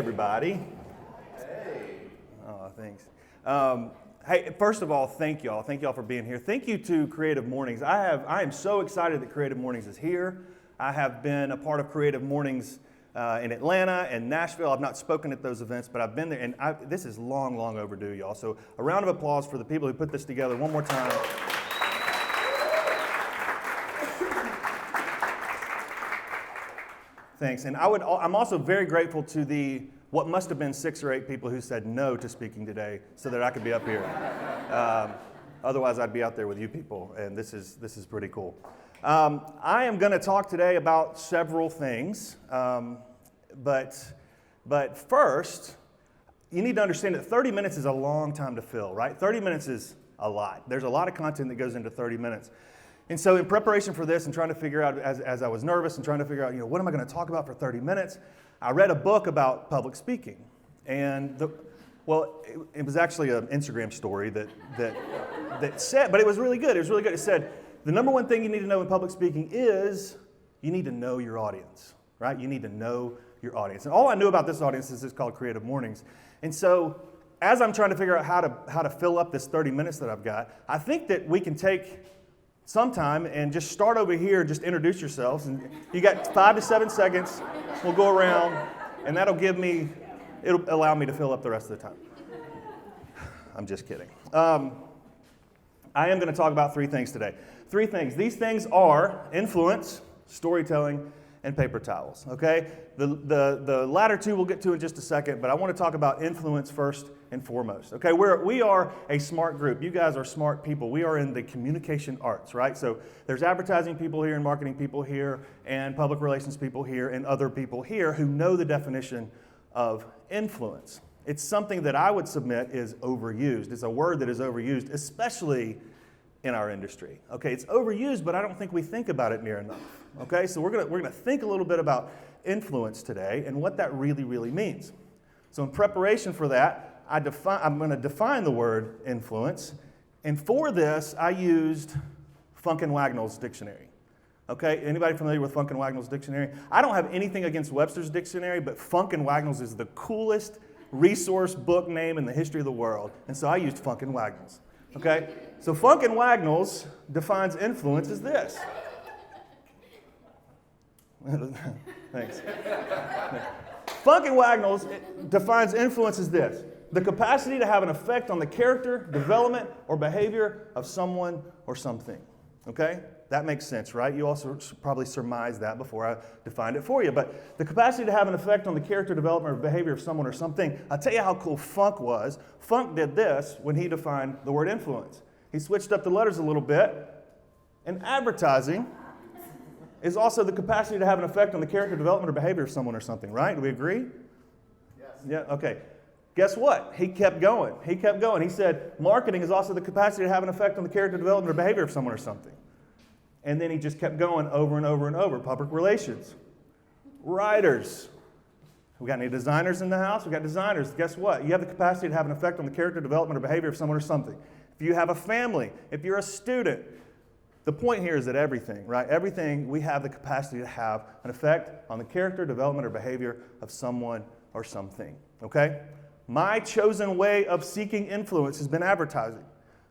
everybody. Hey. Oh, thanks. Hey, first of all, thank y'all. Thank y'all for being here. Thank you to Creative Mornings. I am so excited that Creative Mornings is here. I have been a part of Creative Mornings in Atlanta and Nashville. I've not spoken at those events, but I've been there, and this is long, long overdue, y'all. So a round of applause for the people who put this together one more time. Thanks. And I'm also very grateful to what must have been 6 or 8 people who said no to speaking today so that I could be up here. Otherwise, I'd be out there with you people, and this is pretty cool. I am going to talk today about several things, but first, you need to understand that 30 minutes is a long time to fill, right? 30 minutes is a lot. There's a lot of content that goes into 30 minutes. And so in preparation for this and trying to figure out, as I was nervous and trying to figure out, what am I going to talk about for 30 minutes, I read a book about public speaking. And, it was actually an Instagram story that said, but it was really good. It was really good. It said, the number one thing you need to know in public speaking is you need to know your audience, right? You need to know your audience. And all I knew about this audience is it's called Creative Mornings. And so as I'm trying to figure out how to fill up this 30 minutes that I've got, I think that we can take some time and just start over here and just introduce yourselves. And you got 5 to 7 seconds. We'll go around, and it'll allow me to fill up the rest of the time. I'm just kidding. I am going to talk about 3 things today. 3 things. These things are influence, storytelling, and paper towels, okay? The latter 2 we'll get to in just a second, but I want to talk about influence first and foremost, okay? We are a smart group. You guys are smart people. We are in the communication arts, right? So there's advertising people here and marketing people here and public relations people here and other people here who know the definition of influence. It's something that I would submit is overused. It's a word that is overused, especially in our industry. Okay, it's overused, but I don't think we think about it near enough. Okay, so we're gonna think a little bit about influence today and what that really, really means. So in preparation for that, I'm going to define the word influence, and for this I used Funk and Wagnall's dictionary. Okay, anybody familiar with Funk and Wagnall's dictionary? I don't have anything against Webster's dictionary, but Funk and Wagnall's is the coolest resource book name in the history of the world, and so I used Funk and Wagnall's. Okay, so Funk and Wagnall's defines influence as this. Thanks. Funk and Wagnall's defines influence as this: the capacity to have an effect on the character, development, or behavior of someone or something. Okay? That makes sense, right? You also probably surmised that before I defined it for you. But the capacity to have an effect on the character, development, or behavior of someone or something. I'll tell you how cool Funk was. Funk did this when he defined the word influence. He switched up the letters a little bit. And advertising is also the capacity to have an effect on the character, development, or behavior of someone or something, right? Do we agree? Yes. Yeah, okay. Guess what? He kept going. He said marketing is also the capacity to have an effect on the character, development, or behavior of someone or something. And then he just kept going over and over and over. Public relations. Writers. We got any designers in the house? We got designers. Guess what? You have the capacity to have an effect on the character, development, or behavior of someone or something. If you have a family, if you're a student, the point here is that everything, right? Everything, we have the capacity to have an effect on the character, development, or behavior of someone or something, okay? My chosen way of seeking influence has been advertising.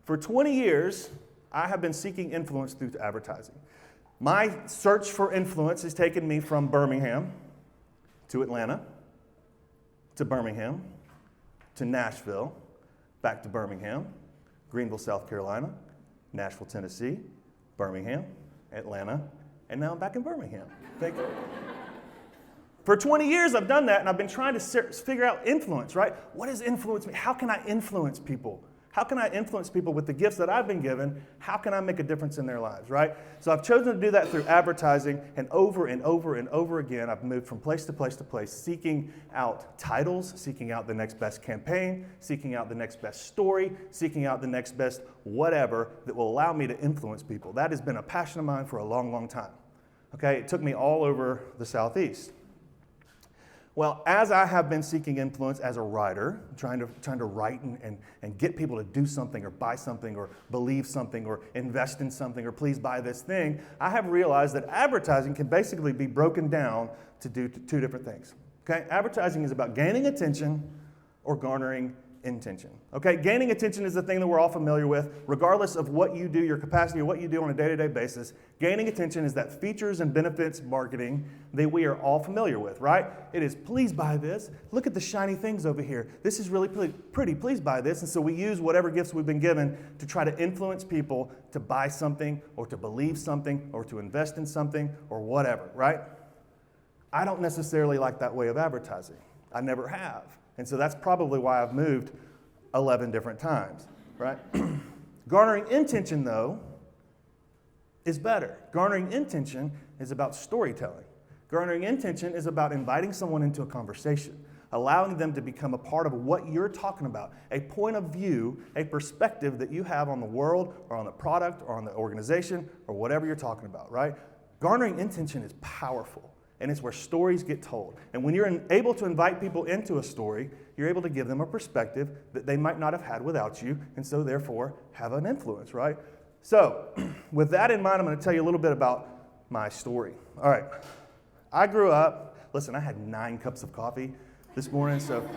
For 20 years, I have been seeking influence through advertising. My search for influence has taken me from Birmingham to Atlanta, to Birmingham, to Nashville, back to Birmingham, Greenville, South Carolina, Nashville, Tennessee, Birmingham, Atlanta, and now I'm back in Birmingham. Thank you. For 20 years I've done that, and I've been trying to figure out influence, right? What does influence mean? How can I influence people? How can I influence people with the gifts that I've been given? How can I make a difference in their lives, right? So I've chosen to do that through advertising, and over and over and over again, I've moved from place to place to place, seeking out titles, seeking out the next best campaign, seeking out the next best story, seeking out the next best whatever that will allow me to influence people. That has been a passion of mine for a long, long time. Okay, it took me all over the Southeast. Well, as I have been seeking influence as a writer, trying to write and get people to do something or buy something or believe something or invest in something or please buy this thing, I have realized that advertising can basically be broken down to do 2 different things. Okay? Advertising is about gaining attention or garnering intention. Okay? Gaining attention is the thing that we're all familiar with, regardless of what you do, your capacity, or what you do on a day-to-day basis. Gaining attention is that features and benefits marketing that we are all familiar with, right? It is, please buy this. Look at the shiny things over here. This is really pretty. Please buy this. And so we use whatever gifts we've been given to try to influence people to buy something or to believe something or to invest in something or whatever, right? I don't necessarily like that way of advertising. I never have. And so that's probably why I've moved 11 different times, right? Garnering intention, though, is better. Garnering intention is about storytelling. Garnering intention is about inviting someone into a conversation, allowing them to become a part of what you're talking about, a point of view, a perspective that you have on the world or on the product or on the organization or whatever you're talking about, right? Garnering intention is powerful. And it's where stories get told. And when you're able to invite people into a story, you're able to give them a perspective that they might not have had without you, and so therefore have an influence, right? So, with that in mind, I'm going to tell you a little bit about my story. All right. I grew up, listen, I had 9 cups of coffee this morning, so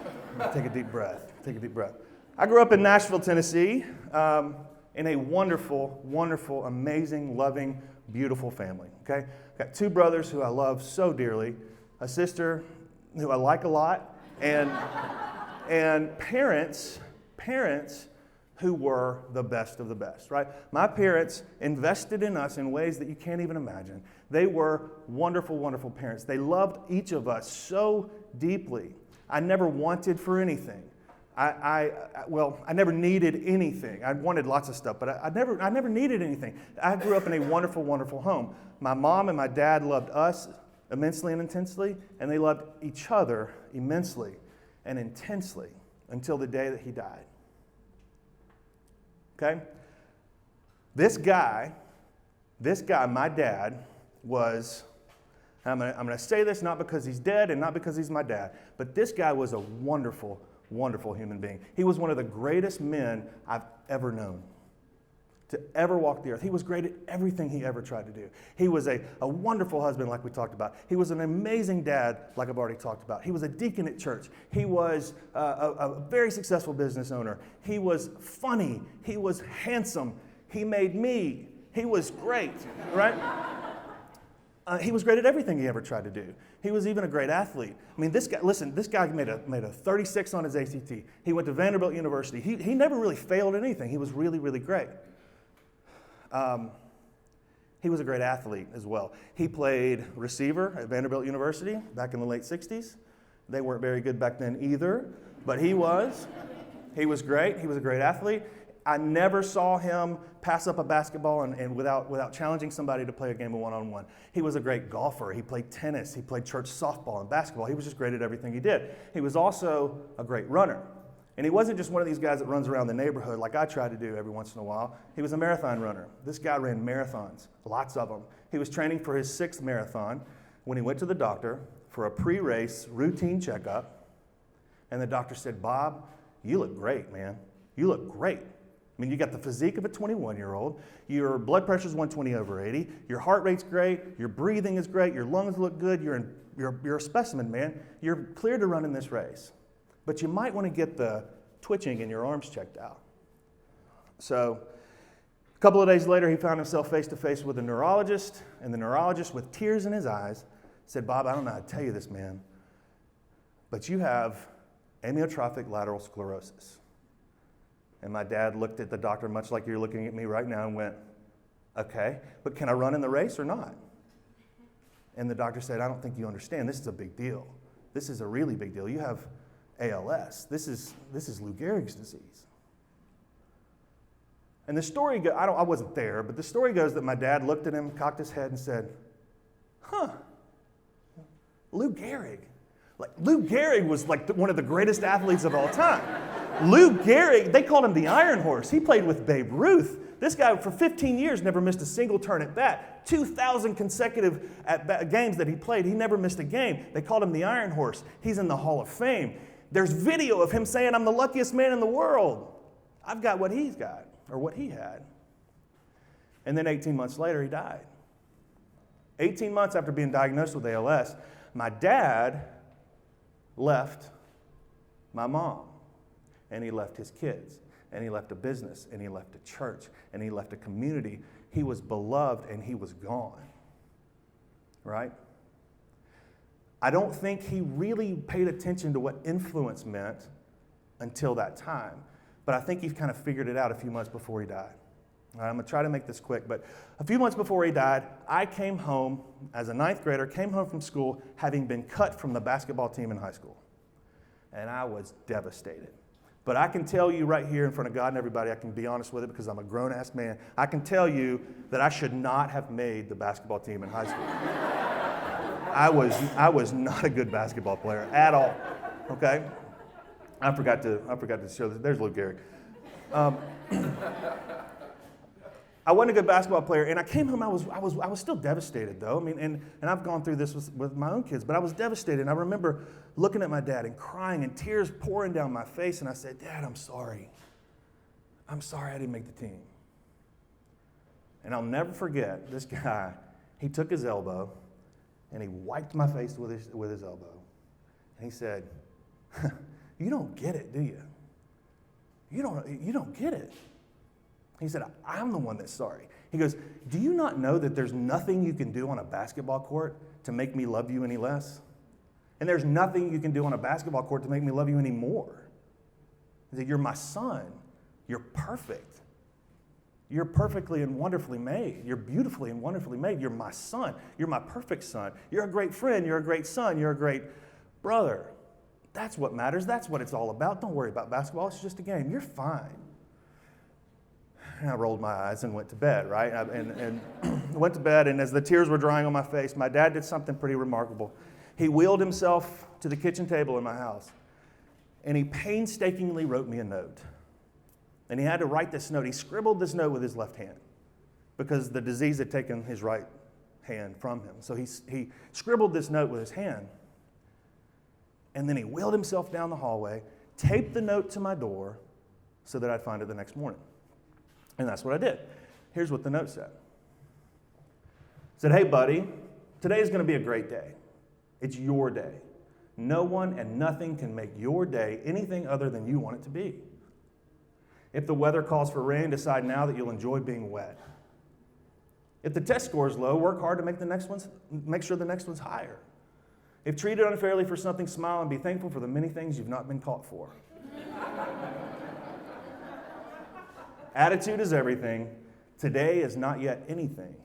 take a deep breath. Take a deep breath. I grew up in Nashville, Tennessee, in a wonderful, wonderful, amazing, loving, beautiful family, okay? Got 2 brothers who I love so dearly, a sister who I like a lot, and parents who were the best of the best, right? My parents invested in us in ways that you can't even imagine. They were wonderful, wonderful parents. They loved each of us so deeply. I never wanted for anything. I never needed anything. I wanted lots of stuff, but I never needed anything. I grew up in a wonderful, wonderful home. My mom and my dad loved us immensely and intensely, and they loved each other immensely and intensely until the day that he died. Okay? This guy, my dad, was, I'm going to say this not because he's dead and not because he's my dad, but this guy was a wonderful, wonderful human being. He was one of the greatest men I've ever known to ever walk the earth. He was great at everything he ever tried to do. He was a wonderful husband, like we talked about. He was an amazing dad, like I've already talked about. He was a deacon at church. He was a very successful business owner. He was funny. He was handsome. He made me. He was great, right? He was great at everything he ever tried to do. He was even a great athlete. I mean, this guy made a 36 on his ACT. He went to Vanderbilt University. He never really failed at anything. He was really, really great. He was a great athlete as well. He played receiver at Vanderbilt University back in the late 60s. They weren't very good back then either, but he was. He was great. He was a great athlete. I never saw him pass up a basketball and without challenging somebody to play a game of one-on-one. He was a great golfer. He played tennis. He played church softball and basketball. He was just great at everything he did. He was also a great runner. And he wasn't just one of these guys that runs around the neighborhood like I try to do every once in a while. He was a marathon runner. This guy ran marathons, lots of them. He was training for his 6th marathon when he went to the doctor for a pre-race routine checkup. And the doctor said, "Bob, you look great, man. You look great. I mean, you got the physique of a 21-year-old. Your blood pressure's 120/80. Your heart rate's great. Your breathing is great. Your lungs look good. You're a specimen, man. You're cleared to run in this race. But you might want to get the twitching in your arms checked out." So a couple of days later, he found himself face-to-face with a neurologist, and the neurologist, with tears in his eyes, said, "Bob, I don't know how to tell you this, man, but you have amyotrophic lateral sclerosis." And my dad looked at the doctor much like you're looking at me right now and went, "Okay, but can I run in the race or not?" And the doctor said, "I don't think you understand. This is a big deal. This is a really big deal. You have ALS. This is Lou Gehrig's disease." And the story goes, I wasn't there, but the story goes that my dad looked at him, cocked his head, and said, "Huh, Lou Gehrig. Like, Lou Gehrig was like one of the greatest athletes of all time. Lou Gehrig, they called him the Iron Horse. He played with Babe Ruth. This guy, for 15 years, never missed a single turn at bat. 2,000 consecutive games that he played, he never missed a game. They called him the Iron Horse. He's in the Hall of Fame. There's video of him saying, 'I'm the luckiest man in the world. I've got what he's got,' or what he had." And then 18 months later, he died. 18 months after being diagnosed with ALS, my dad left my mom, and he left his kids, and he left a business, and he left a church, and he left a community. He was beloved, and he was gone, right? I don't think he really paid attention to what influence meant until that time, but I think he kind of figured it out a few months before he died. All right, I'm going to try to make this quick, but a few months before he died, I came home as a 9th grader, came home from school having been cut from the basketball team in high school. And I was devastated. But I can tell you right here in front of God and everybody, I can be honest with it because I'm a grown-ass man, I can tell you that I should not have made the basketball team in high school. I was not a good basketball player at all, okay? I forgot to show this. There's Luke Gehrig. I wasn't a good basketball player, and I came home, I was still devastated, though. I mean, and I've gone through this with my own kids, but I was devastated. And I remember looking at my dad and crying and tears pouring down my face, and I said, Dad, I'm sorry. I'm sorry I didn't make the team. And I'll never forget this guy. He took his elbow, and he wiped my face with his elbow. And he said, you don't get it, do you? You don't get it. He said, I'm the one that's sorry. He goes, do you not know that there's nothing you can do on a basketball court to make me love you any less? And there's nothing you can do on a basketball court to make me love you any more. He said, you're my son. You're perfect. You're perfectly and wonderfully made. You're beautifully and wonderfully made. You're my son. You're my perfect son. You're a great friend. You're a great son. You're a great brother. That's what matters. That's what it's all about. Don't worry about basketball. It's just a game. You're fine. And I rolled my eyes and went to bed, right? And went to bed, and as the tears were drying on my face, my dad did something pretty remarkable. He wheeled himself to the kitchen table in my house, and he painstakingly wrote me a note. And he had to write this note. He scribbled this note with his left hand because the disease had taken his right hand from him. So he scribbled this note with his hand, and then he wheeled himself down the hallway, taped the note to my door so that I'd find it the next morning. And that's what I did. Here's what the note said. It said, hey, buddy, today is going to be a great day. It's your day. No one and nothing can make your day anything other than you want it to be. If the weather calls for rain, decide now that you'll enjoy being wet. If the test score is low, work hard to make sure the next one's higher. If treated unfairly for something, smile and be thankful for the many things you've not been caught for. Attitude is everything. Today is not yet anything.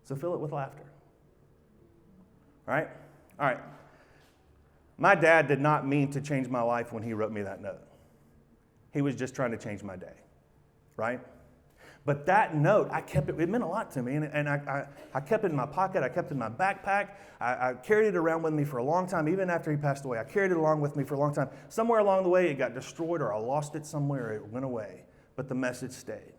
So fill it with laughter. All right? All right. My dad did not mean to change my life when he wrote me that note. He was just trying to change my day. Right? But that note, I kept it. It meant a lot to me. And I kept it in my pocket. I kept it in my backpack. I carried it around with me for a long time. Even after he passed away, I carried it along with me for a long time. Somewhere along the way, it got destroyed or I lost it somewhere. It went away. But the message stayed.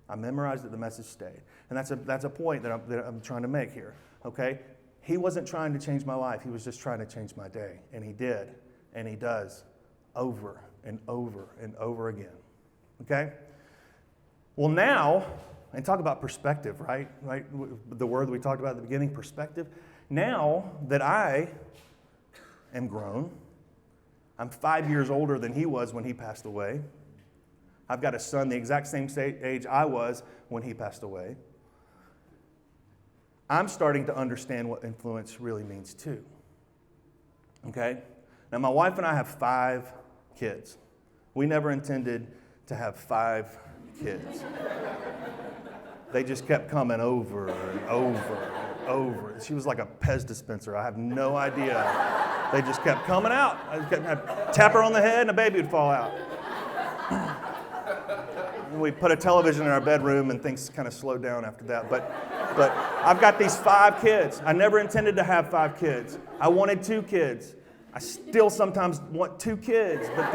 I memorized it, the message stayed. And that's a point that I'm trying to make here, okay? He wasn't trying to change my life. He was just trying to change my day. And he did, and he does, over and over and over again, okay? Well, now, and talk about perspective, right? The word that we talked about at the beginning, perspective. Now that I am grown, I'm 5 years older than he was when he passed away. I've got a son the exact same age I was when he passed away. I'm starting to understand what influence really means too. Okay? Now, my wife and I have 5 kids. We never intended to have 5 kids. They just kept coming over and over and over. She was like a Pez dispenser. I have no idea. They just kept coming out. I'd tap her on the head and a baby would fall out. We put a television in our bedroom and things kind of slowed down after that. But I've got these 5 kids. I never intended to have 5 kids. I wanted 2 kids. I still sometimes want 2 kids. But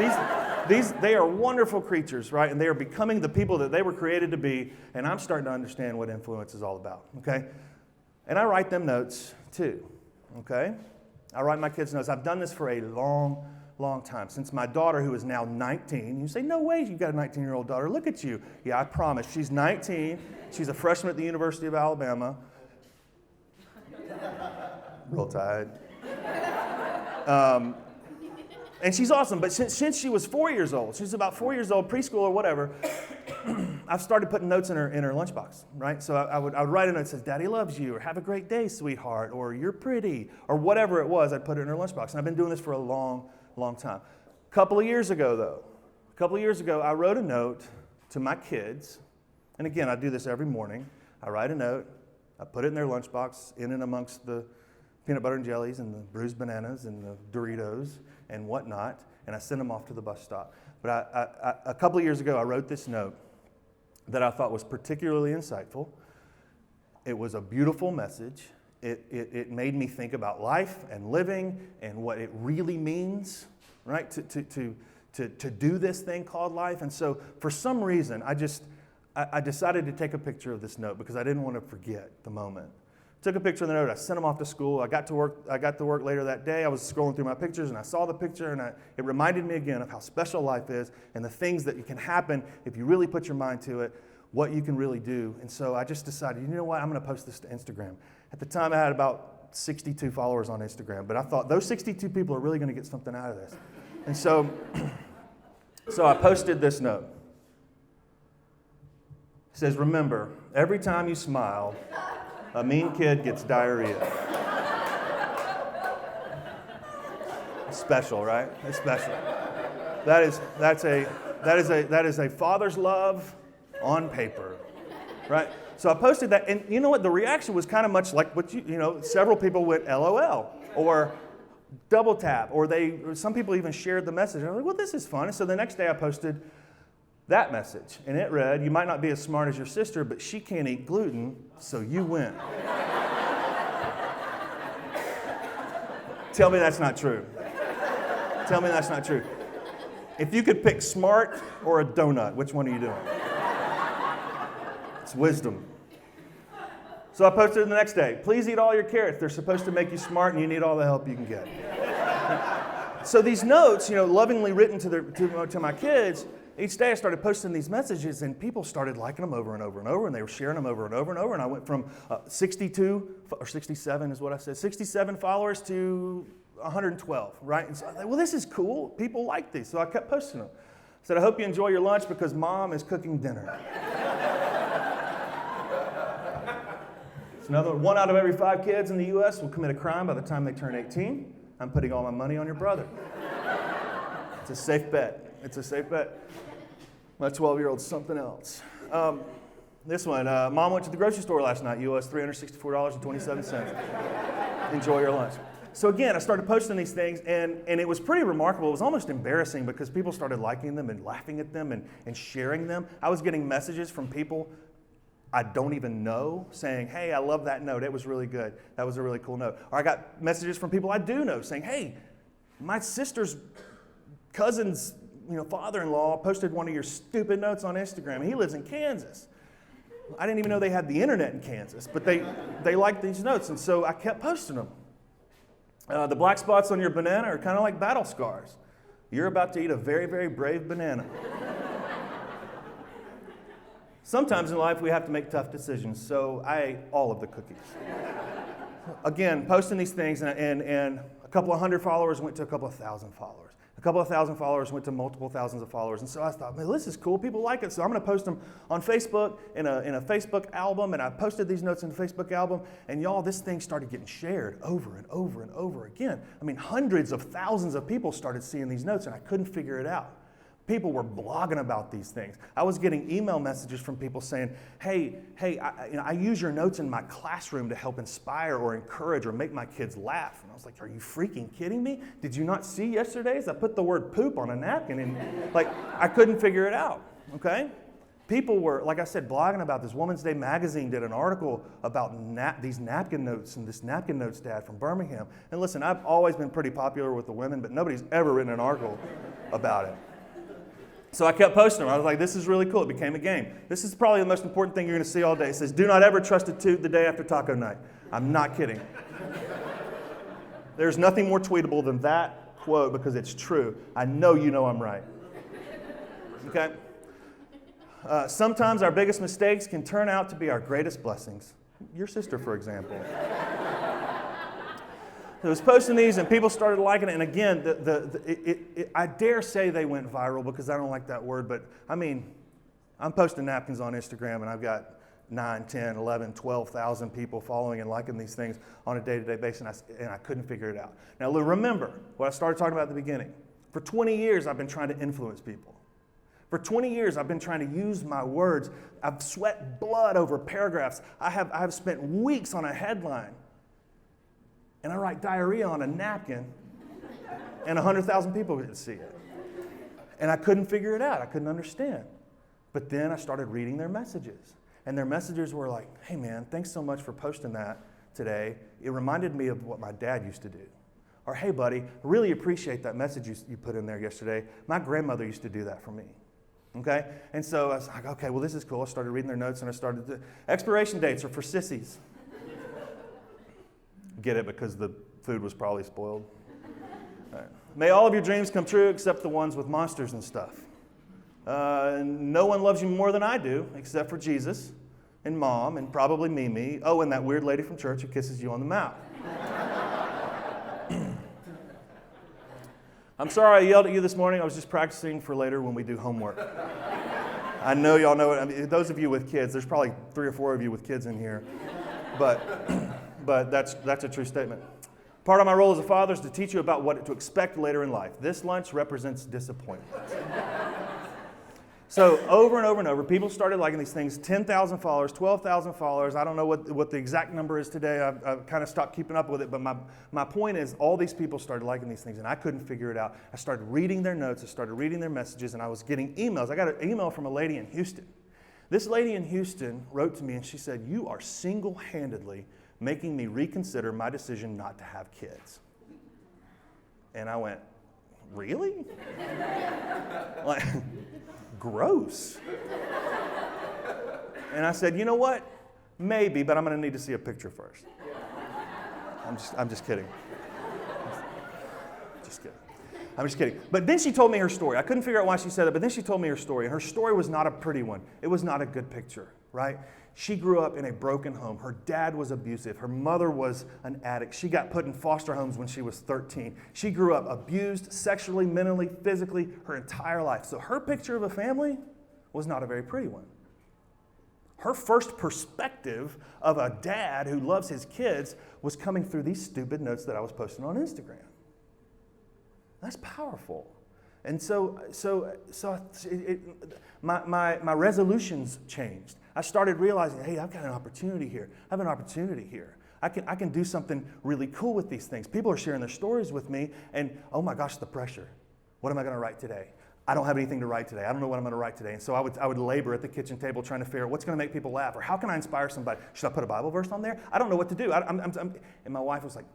they are wonderful creatures, right? And they are becoming the people that they were created to be. And I'm starting to understand what influence is all about, okay? And I write them notes too, okay? I write my kids notes. I've done this for a long time. Since my daughter, who is now 19, you say, no way you've got a 19-year-old daughter. Look at you. Yeah, I promise. She's 19. She's a freshman at the University of Alabama. Roll Tide. And she's awesome, but since she was 4 years old, she's about 4 years old, preschool or whatever, I've started putting notes in her lunchbox, right? So I would write a note that says, Daddy loves you, or have a great day, sweetheart, or you're pretty, or whatever it was, I'd put it in her lunchbox. And I've been doing this for a long, long time. A couple of years ago, I wrote a note to my kids, and again, I do this every morning. I write a note, I put it in their lunchbox, in and amongst the peanut butter and jellies and the bruised bananas and the Doritos and whatnot, and I send them off to the bus stop. But a couple of years ago, I wrote this note that I thought was particularly insightful. It was a beautiful message. It made me think about life and living and what it really means, right, to do this thing called life. And so for some reason, I decided to take a picture of this note because I didn't want to forget the moment. Took a picture of the note, I sent them off to school. I got to work later that day. I was scrolling through my pictures and I saw the picture and it reminded me again of how special life is and the things that can happen if you really put your mind to it, what you can really do. And so I just decided, you know what, I'm going to post this to Instagram. At the time I had about 62 followers on Instagram, but I thought those 62 people are really going to get something out of this. And so I posted this note. It says, remember, every time you smile, a mean kid gets diarrhea. It's special, right? It's special. That is a father's love on paper, right? So I posted that, and you know what? The reaction was kind of much like what several people went LOL or double tap, or some people even shared the message. And I was like, well, this is fun. And so the next day I posted that message, and it read, you might not be as smart as your sister, but she can't eat gluten, so you win. Tell me that's not true. Tell me that's not true. If you could pick smart or a donut, which one are you doing? It's wisdom. So I posted it the next day. Please eat all your carrots. They're supposed to make you smart, and you need all the help you can get. So these notes, lovingly written to my kids, each day I started posting these messages and people started liking them over and over and over, and they were sharing them over and over and over, and I went from 62, or 67 is what I said, 67 followers to 112, right? And so I was like, well, this is cool. People like these. So I kept posting them. I said, I hope you enjoy your lunch because Mom is cooking dinner. It's another 1 out of every 5 kids in the U.S. will commit a crime by the time they turn 18. I'm putting all my money on your brother. It's a safe bet. It's a safe bet. My 12-year-old's something else. This one, Mom went to the grocery store last night. You owe us $364.27. Enjoy your lunch. So again, I started posting these things, and it was pretty remarkable. It was almost embarrassing because people started liking them and laughing at them and sharing them. I was getting messages from people I don't even know saying, hey, I love that note. It was really good. That was a really cool note. Or I got messages from people I do know saying, hey, my sister's cousin's father-in-law posted one of your stupid notes on Instagram. He lives in Kansas. I didn't even know they had the internet in Kansas, but they liked these notes, and so I kept posting them. The black spots on your banana are kind of like battle scars. You're about to eat a very, very brave banana. Sometimes in life we have to make tough decisions, so I ate all of the cookies. Again, posting these things, and a couple of hundred followers went to a couple of thousand followers. A couple of thousand followers went to multiple thousands of followers. And so I thought, man, this is cool. People like it. So I'm going to post them on Facebook in a Facebook album. And I posted these notes in a Facebook album. And y'all, this thing started getting shared over and over and over again. I mean, hundreds of thousands of people started seeing these notes, and I couldn't figure it out. People were blogging about these things. I was getting email messages from people saying, hey, I use your notes in my classroom to help inspire or encourage or make my kids laugh. And I was like, are you freaking kidding me? Did you not see yesterday's? I put the word poop on a napkin, and I couldn't figure it out, okay? People were, like I said, blogging about this. Woman's Day magazine did an article about these napkin notes and this napkin notes dad from Birmingham. And listen, I've always been pretty popular with the women, but nobody's ever written an article about it. So I kept posting them. I was like, this is really cool. It became a game. This is probably the most important thing you're going to see all day. It says, do not ever trust a toot the day after taco night. I'm not kidding. There's nothing more tweetable than that quote because it's true. I know you know I'm right. Okay? Sometimes our biggest mistakes can turn out to be our greatest blessings. Your sister, for example. I was posting these and people started liking it. And again, I dare say they went viral because I don't like that word. But I mean, I'm posting napkins on Instagram and I've got 9, 10, 11, 12,000 people following and liking these things on a day-to-day basis. And I couldn't figure it out. Now remember what I started talking about at the beginning. For 20 years, I've been trying to influence people. For 20 years, I've been trying to use my words. I've sweat blood over paragraphs. I have spent weeks on a headline. And I write diarrhea on a napkin, and 100,000 people could see it. And I couldn't figure it out. I couldn't understand. But then I started reading their messages. And their messages were like, hey, man, thanks so much for posting that today. It reminded me of what my dad used to do. Or, hey, buddy, really appreciate that message you put in there yesterday. My grandmother used to do that for me. Okay? And so I was like, okay, well, this is cool. I started reading their notes, and I started the expiration dates are for sissies. Get it, because the food was probably spoiled. All right. May all of your dreams come true except the ones with monsters and stuff. No one loves you more than I do, except for Jesus and Mom and probably Mimi. Oh, and that weird lady from church who kisses you on the mouth. I'm sorry I yelled at you this morning. I was just practicing for later when we do homework. I know y'all know it. I mean, those of you with kids, there's probably 3 or 4 of you with kids in here. But that's a true statement. Part of my role as a father is to teach you about what to expect later in life. This lunch represents disappointment. So over and over and over, people started liking these things. 10,000 followers, 12,000 followers. I don't know what the exact number is today. I've kind of stopped keeping up with it. But my point is all these people started liking these things, and I couldn't figure it out. I started reading their notes. I started reading their messages, and I was getting emails. I got an email from a lady in Houston. This lady in Houston wrote to me, and she said, you are single-handedly making me reconsider my decision not to have kids. And I went, really? Like, gross. And I said, you know what? Maybe, but I'm going to need to see a picture first. I'm just kidding. I'm just kidding. But then she told me her story. I couldn't figure out why she said it, but then she told me her story. And her story was not a pretty one. It was not a good picture, right? She grew up in a broken home. Her dad was abusive. Her mother was an addict. She got put in foster homes when she was 13. She grew up abused sexually, mentally, physically, her entire life. So her picture of a family was not a very pretty one. Her first perspective of a dad who loves his kids was coming through these stupid notes that I was posting on Instagram. That's powerful. And my resolutions changed. I started realizing, hey, I've got an opportunity here. I have an opportunity here. I can do something really cool with these things. People are sharing their stories with me, and oh my gosh, the pressure. What am I going to write today? I don't have anything to write today. I don't know what I'm going to write today. And so I would labor at the kitchen table trying to figure out what's going to make people laugh, or how can I inspire somebody? Should I put a Bible verse on there? I don't know what to do. And my wife was like,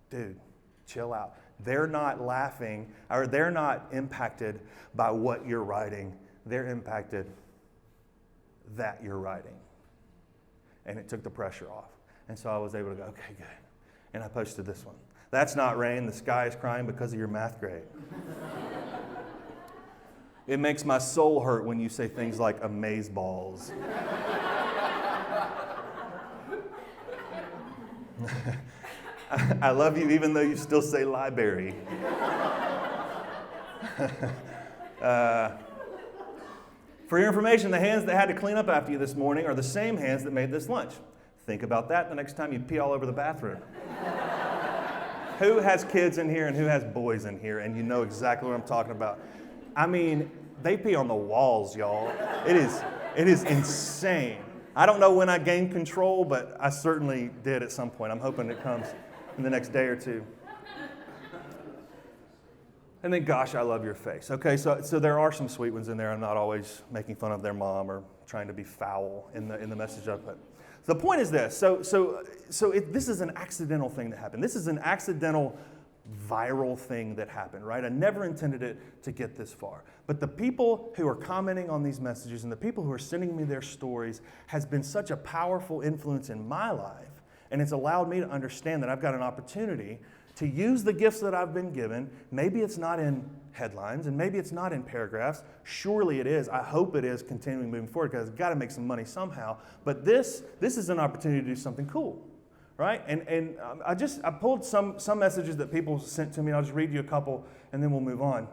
dude, chill out. They're not laughing, or they're not impacted by what you're writing. They're impacted that you're writing. And it took the pressure off. And so I was able to go, okay, good. And I posted this one. That's not rain. The sky is crying because of your math grade. It makes my soul hurt when you say things like amazeballs. I love you even though you still say library. For your information, the hands that had to clean up after you this morning are the same hands that made this lunch. Think about that the next time you pee all over the bathroom. Who has kids in here and who has boys in here, and you know exactly what I'm talking about. I mean, they pee on the walls, y'all. It is insane. I don't know when I gained control, but I certainly did at some point. I'm hoping it comes in the next day or two. And then, gosh, I love your face. Okay, so there are some sweet ones in there. I'm not always making fun of their mom or trying to be foul in the message I put. The point is this. This is an accidental thing that happened. This is an accidental viral thing that happened, right? I never intended it to get this far. But the people who are commenting on these messages and the people who are sending me their stories has been such a powerful influence in my life, and it's allowed me to understand that I've got an opportunity to use the gifts that I've been given. Maybe it's not in headlines, and maybe it's not in paragraphs. Surely it is. I hope it is continuing moving forward, because I've got to make some money somehow. But this is an opportunity to do something cool, right? And I pulled some messages that people sent to me. I'll just read you a couple, and then we'll move on.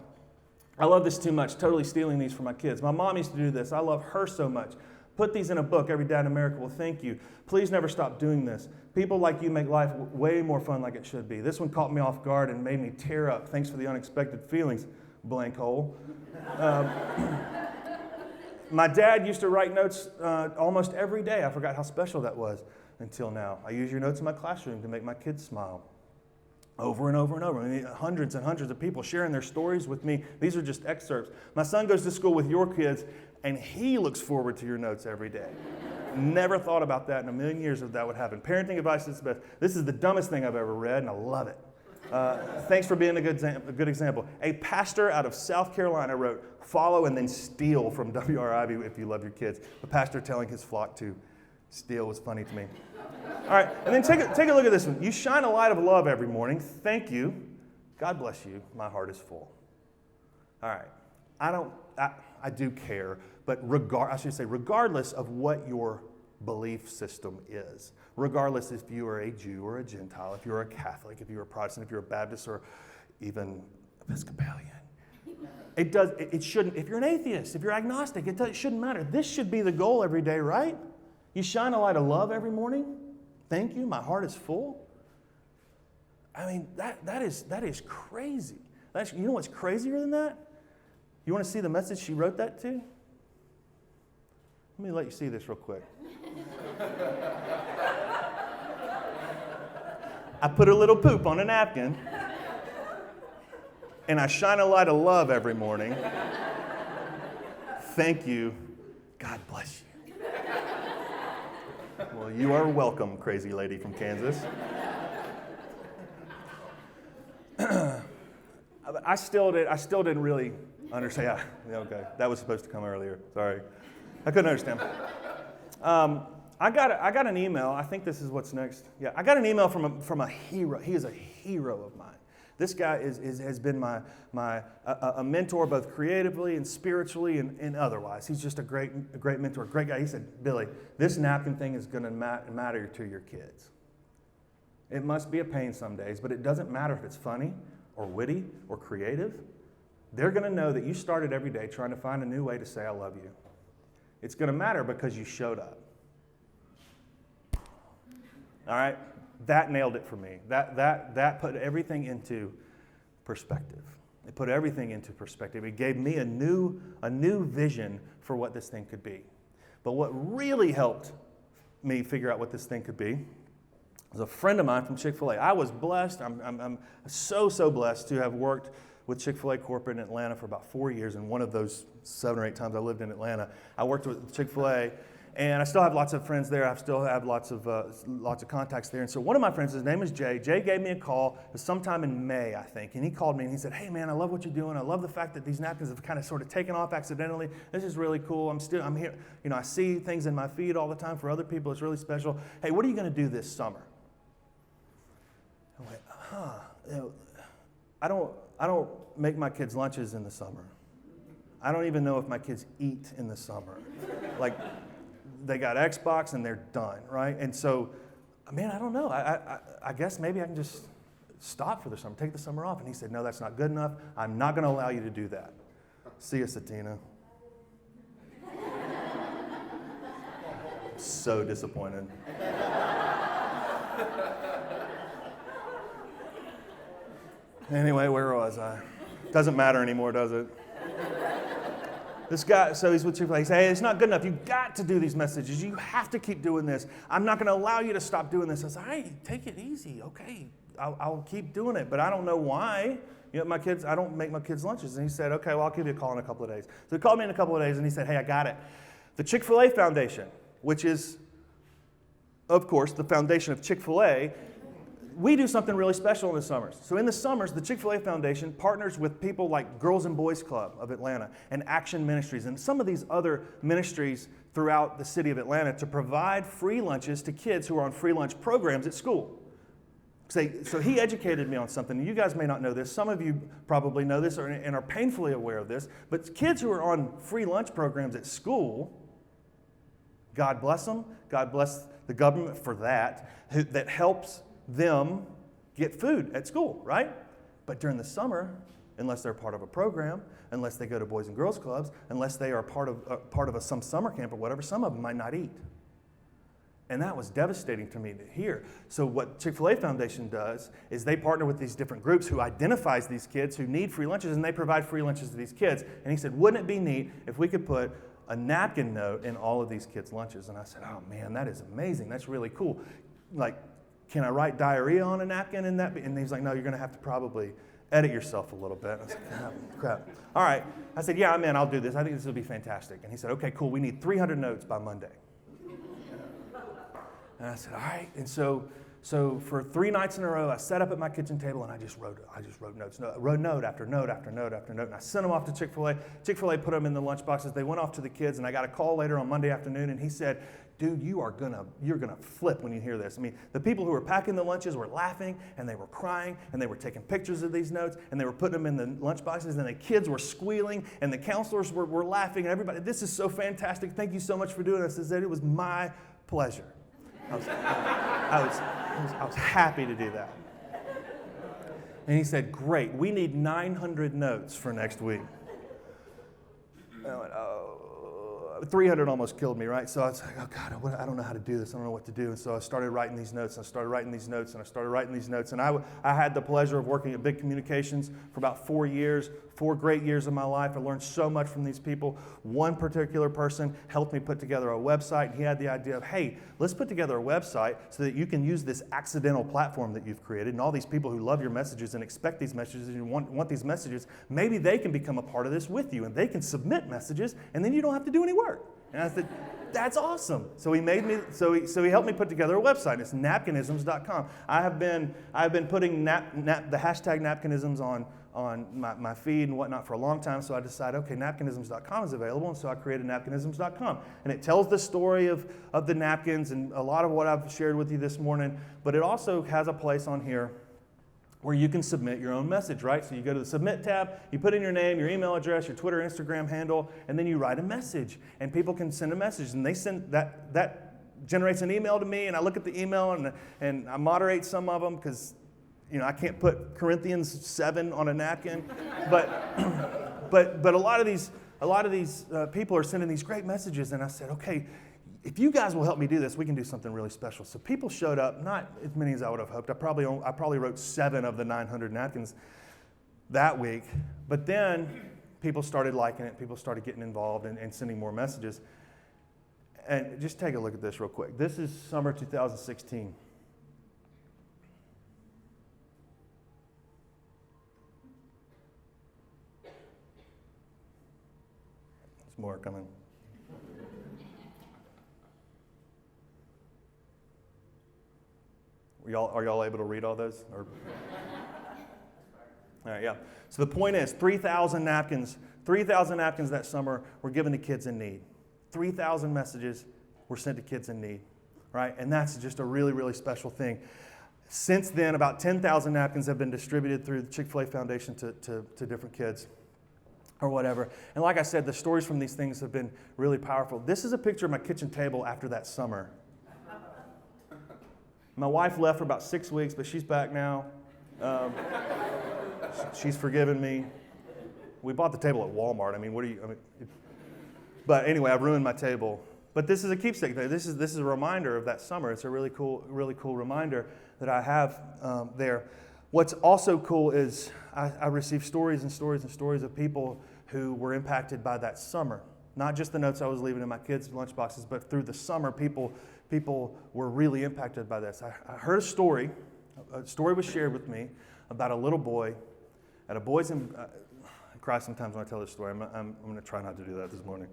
I love this too much, totally stealing these from my kids. My mom used to do this. I love her so much. Put these in a book. Every dad in America will thank you. Please never stop doing this. People like you make life way more fun like it should be. This one caught me off guard and made me tear up. Thanks for the unexpected feelings, blank hole. My dad used to write notes almost every day. I forgot how special that was until now. I use your notes in my classroom to make my kids smile. Over and over and over. I mean, hundreds and hundreds of people sharing their stories with me. These are just excerpts. My son goes to school with your kids, and he looks forward to your notes every day. Never thought about that in a million years if that would happen. Parenting advice is the best. This is the dumbest thing I've ever read, and I love it. Thanks for being a good example. A pastor out of South Carolina wrote, "Follow and then steal" from W.R. Ivey if you love your kids. A pastor telling his flock to steal was funny to me. All right, and then take a look at this one. You shine a light of love every morning. Thank you. God bless you. My heart is full. All right, I do care, but regardless of what your belief system is, regardless if you are a Jew or a Gentile, if you're a Catholic, if you're a Protestant, if you're a Baptist or even Episcopalian, it shouldn't, if you're an atheist, if you're agnostic, it shouldn't matter. This should be the goal every day, right? You shine a light of love every morning. Thank you. My heart is full. I mean, that is crazy. You know what's crazier than that? You want to see the message she wrote that to? Let me let you see this real quick. I put a little poop on a napkin, and I shine a light of love every morning. Thank you. God bless you. Well, you are welcome, crazy lady from Kansas. I still didn't really understand. Yeah, okay, that was supposed to come earlier. Sorry, I couldn't understand. I got an email. I think this is what's next. Yeah, I got an email from a hero. He is a hero of mine. This guy has been a mentor both creatively and spiritually and otherwise. He's just a great mentor, great guy. He said, "Billy, this napkin thing is going to matter to your kids. It must be a pain some days, but it doesn't matter if it's funny or witty or creative. They're going to know that you started every day trying to find a new way to say I love you. It's going to matter because you showed up." All right? That nailed it for me. That put everything into perspective. It put everything into perspective. It gave me a new vision for what this thing could be. But what really helped me figure out what this thing could be was a friend of mine from Chick-fil-A. I was blessed. I'm so blessed to have worked with Chick-fil-A corporate in Atlanta for about 4 years, and one of those 7 or 8 times I lived in Atlanta, I worked with Chick-fil-A. And I still have lots of friends there. I still have lots of contacts there. And so one of my friends, his name is Jay. Jay gave me a call sometime in May, I think. And he called me and he said, "Hey man, I love what you're doing. I love the fact that these napkins have kind of sort of taken off accidentally. This is really cool. I'm here. You know, I see things in my feed all the time for other people. It's really special. Hey, what are you going to do this summer?" I went, I don't make my kids lunches in the summer. I don't even know if my kids eat in the summer. Like, they got Xbox and they're done, right? And so, man, I don't know. I guess maybe I can just stop for the summer, take the summer off. And he said, "No, that's not good enough. I'm not going to allow you to do that. See you, Satina." So disappointed. Anyway, where was I? Doesn't matter anymore, does it? This guy, so he's with Chick-fil-A. He said, "Hey, it's not good enough. You've got to do these messages. You have to keep doing this. I'm not going to allow you to stop doing this." I said, "Hey, take it easy. Okay, I'll keep doing it, but I don't know why. You know, I don't make my kids lunches." And he said, "Okay, well, I'll give you a call in a couple of days." So he called me in a couple of days and he said, "Hey, I got it. The Chick-fil-A Foundation," which is, of course, the foundation of Chick-fil-A, we do something really special in the summers. So in the summers, the Chick-fil-A Foundation partners with people like Girls and Boys Club of Atlanta and Action Ministries and some of these other ministries throughout the city of Atlanta to provide free lunches to kids who are on free lunch programs at school. So he educated me on something. You guys may not know this. Some of you probably know this and are painfully aware of this. But kids who are on free lunch programs at school God bless them. God bless the government for that, that helps them get food at school, right? But during the summer, unless they're part of a program, unless they go to Boys and Girls Clubs, unless they are part of some summer camp or whatever, some of them might not eat. And that was devastating to me to hear. So what Chick-Fil-A Foundation does is they partner with these different groups who identifies these kids who need free lunches, and they provide free lunches to these kids. And he said, wouldn't it be neat if we could put a napkin note in all of these kids' lunches? And I said, oh man, that is amazing. That's really cool. Like, can I write diarrhea on a napkin in that? And he's like, no, you're going to have to probably edit yourself a little bit. I was like, crap. All right. I said, yeah, man, I'll do this. I think this will be fantastic. And he said, okay, cool. We need 300 notes by Monday. And I said, all right. And so for 3 nights in a row, I sat up at my kitchen table and I just wrote notes. I wrote note after note after note after note. And I sent them off to Chick-fil-A. Chick-fil-A put them in the lunch boxes. They went off to the kids, and I got a call later on Monday afternoon, and he said, dude, you're gonna flip when you hear this. I mean, the people who were packing the lunches were laughing, and they were crying, and they were taking pictures of these notes, and they were putting them in the lunch boxes, and the kids were squealing, and the counselors were laughing, and everybody, this is so fantastic. Thank you so much for doing this. I said, it was my pleasure. I was happy to do that. And he said, great, we need 900 notes for next week. And I went, 300 almost killed me, right? So I was like, oh God, I don't know how to do this. I don't know what to do. And so I started writing these notes, and I started writing these notes, and I started writing these notes. And I had the pleasure of working at Big Communications for about 4 years, 4 great years of my life. I learned so much from these people. One particular person helped me put together a website, and he had the idea of, hey, let's put together a website so that you can use this accidental platform that you've created, and all these people who love your messages and expect these messages and want these messages, maybe they can become a part of this with you, and they can submit messages, and then you don't have to do any work. And I said, that's awesome. So he helped me put together a website. It's napkinisms.com. I have been putting the hashtag napkinisms on my feed and whatnot for a long time, so I decided, okay, napkinisms.com is available, and so I created napkinisms.com. And it tells the story of the napkins and a lot of what I've shared with you this morning, but it also has a place on here where you can submit your own message, right? So you go to the Submit tab, you put in your name, your email address, your Twitter, Instagram handle, and then you write a message, and people can send a message, and they send that generates an email to me, and I look at the email, and I moderate some of them because I can't put Corinthians 7 on a napkin, but a lot of these people are sending these great messages, and I said, okay, if you guys will help me do this, we can do something really special. So people showed up, not as many as I would have hoped. I probably wrote 7 of the 900 napkins that week, but then people started liking it. People started getting involved and sending more messages. And just take a look at this real quick. This is summer 2016. There's more coming. Are y'all able to read all those? Or? All right, yeah. So the point is, 3,000 napkins that summer were given to kids in need. 3,000 messages were sent to kids in need, right? And that's just a really, really special thing. Since then, about 10,000 napkins have been distributed through the Chick-Fil-A Foundation to different kids or whatever. And like I said, the stories from these things have been really powerful. This is a picture of my kitchen table after that summer. My wife left for about 6 weeks, but she's back now. She's forgiven me. We bought the table at Walmart. But anyway, I've ruined my table. But this is a keepsake. This is a reminder of that summer. It's a really cool reminder that I have there. What's also cool is I received stories and stories and stories of people who were impacted by that summer. Not just the notes I was leaving in my kids' lunchboxes, but through the summer, people were really impacted by this. I heard a story was shared with me about a little boy at a boys' and I cry sometimes when I tell this story. I'm going to try not to do that this morning.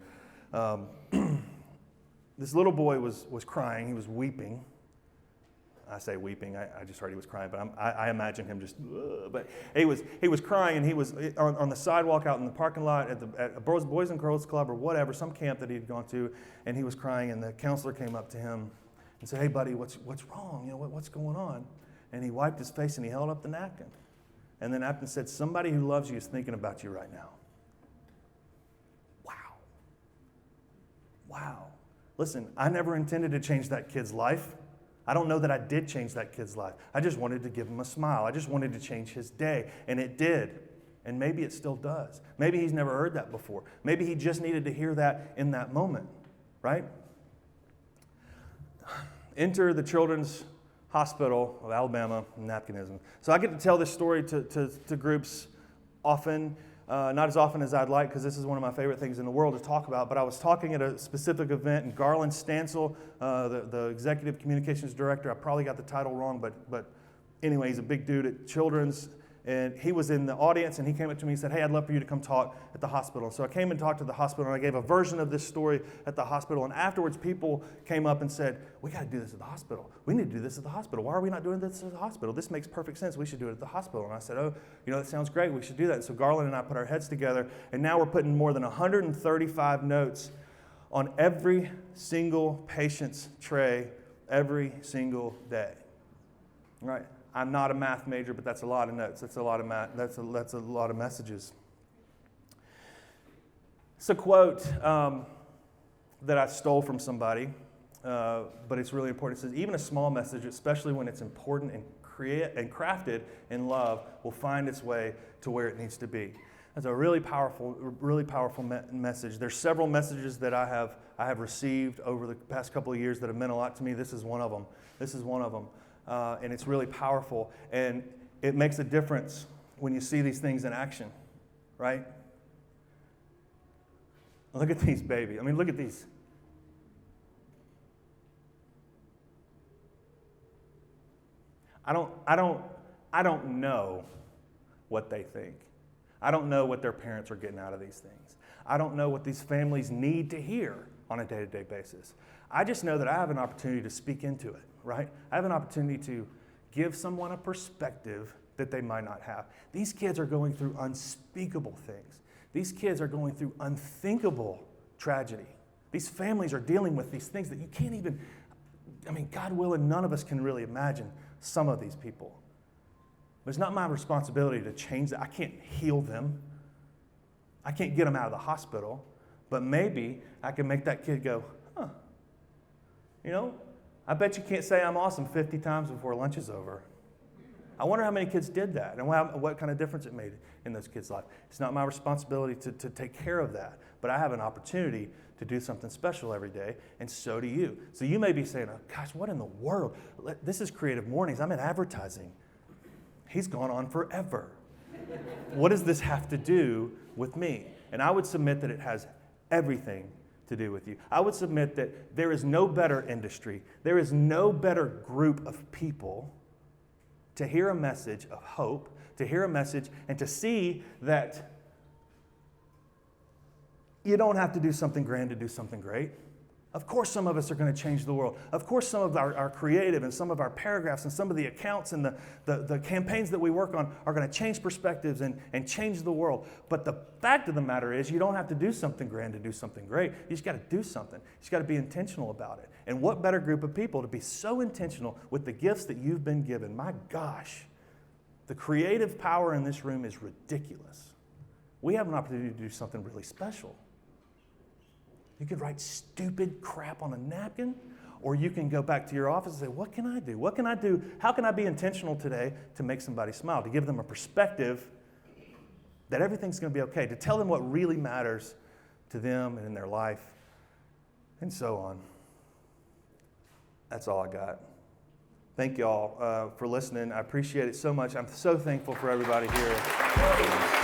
This little boy was crying. He was weeping. I say weeping. I just heard he was crying, but I imagine him just. But he was crying, and he was on the sidewalk out in the parking lot at a Boys and Girls Club or whatever, some camp that he had gone to, and he was crying. And the counselor came up to him and said, "Hey, buddy, what's wrong? What's going on?" And he wiped his face and he held up the napkin, and the napkin said, "Somebody who loves you is thinking about you right now." Wow. Listen, I never intended to change that kid's life. I don't know that I did change that kid's life. I just wanted to give him a smile. I just wanted to change his day, and it did. And maybe it still does. Maybe he's never heard that before. Maybe he just needed to hear that in that moment, right? Enter the Children's Hospital of Alabama Napkinism. So I get to tell this story to groups often, not as often as I'd like, because this is one of my favorite things in the world to talk about, but I was talking at a specific event, and Garland Stansel, the Executive Communications Director, I probably got the title wrong, but anyway, he's a big dude at Children's, and he was in the audience, and he came up to me and said, hey, I'd love for you to come talk at the hospital. So I came and talked to the hospital, and I gave a version of this story at the hospital, and afterwards people came up and said, we got to do this at the hospital. We need to do this at the hospital. Why are we not doing this at the hospital? This makes perfect sense. We should do it at the hospital. And I said, oh, that sounds great. We should do that. And so Garland and I put our heads together, and now we're putting more than 135 notes on every single patient's tray every single day, right? I'm not a math major, but that's a lot of notes. That's a lot of math. That's a lot of messages. It's a quote that I stole from somebody, but it's really important. It says, "Even a small message, especially when it's important and crafted in love, will find its way to where it needs to be." That's a really powerful message. There's several messages that I have received over the past couple of years that have meant a lot to me. This is one of them. And it's really powerful, and it makes a difference when you see these things in action, right? Look at these babies. I mean, look at these. I don't know what they think. I don't know what their parents are getting out of these things. I don't know what these families need to hear on a day-to-day basis. I just know that I have an opportunity to speak into it, right? I have an opportunity to give someone a perspective that they might not have. These kids are going through unspeakable things. These kids are going through unthinkable tragedy. These families are dealing with these things that you can't even, God willing, none of us can really imagine some of these people. But it's not my responsibility to change that. I can't heal them. I can't get them out of the hospital. But maybe I can make that kid go, huh, I bet you can't say I'm awesome 50 times before lunch is over. I wonder how many kids did that and what kind of difference it made in those kids' life. It's not my responsibility to take care of that, but I have an opportunity to do something special every day, and so do you. So you may be saying, oh, gosh, what in the world? This is Creative Mornings. I'm in advertising. He's gone on forever. What does this have to do with me? And I would submit that it has everything to do with you. I would submit that there is no better industry, there is no better group of people to hear a message of hope, to hear a message and to see that you don't have to do something grand to do something great. Of course some of us are going to change the world. Of course some of our creative and some of our paragraphs and some of the accounts and the campaigns that we work on are going to change perspectives and change the world. But the fact of the matter is you don't have to do something grand to do something great. You just got to do something. You just got to be intentional about it. And what better group of people to be so intentional with the gifts that you've been given. My gosh, the creative power in this room is ridiculous. We have an opportunity to do something really special. You could write stupid crap on a napkin, or you can go back to your office and say, what can I do? What can I do? How can I be intentional today to make somebody smile, to give them a perspective that everything's going to be okay, to tell them what really matters to them and in their life, and so on. That's all I got. Thank you all for listening. I appreciate it so much. I'm so thankful for everybody here.